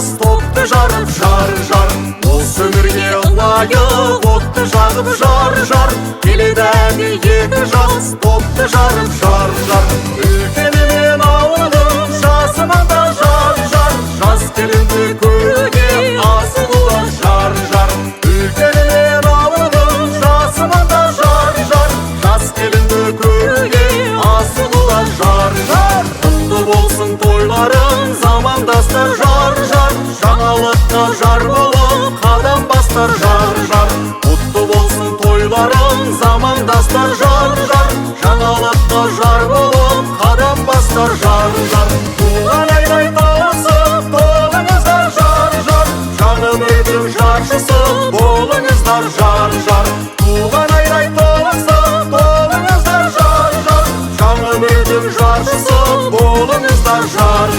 жас, топты жарып, жар осы өмірге лайық отты жағып, жар келеді әне екі жас, топты жарып, жар үлкені мен ауылым жасыманда жар жас келінді көруге асылуға жар үлкені мен ауылым жасыманда жар жас келінді көруге асылуға жар құтты болсын тойларың замандастар, жар жаңалыққа жар болып қадам бастар, жар құтты болсын тойларың замандастар, жар жаңалыққа жар болып қадам бастар, жар туған айдай тауысып болыңыздар, жар жаңа өмірдің жаршысы болыңыздар, жар туған айдай тауысып болыңыздар, жар жаңа өмірдің жаршысы болыңыздар, жар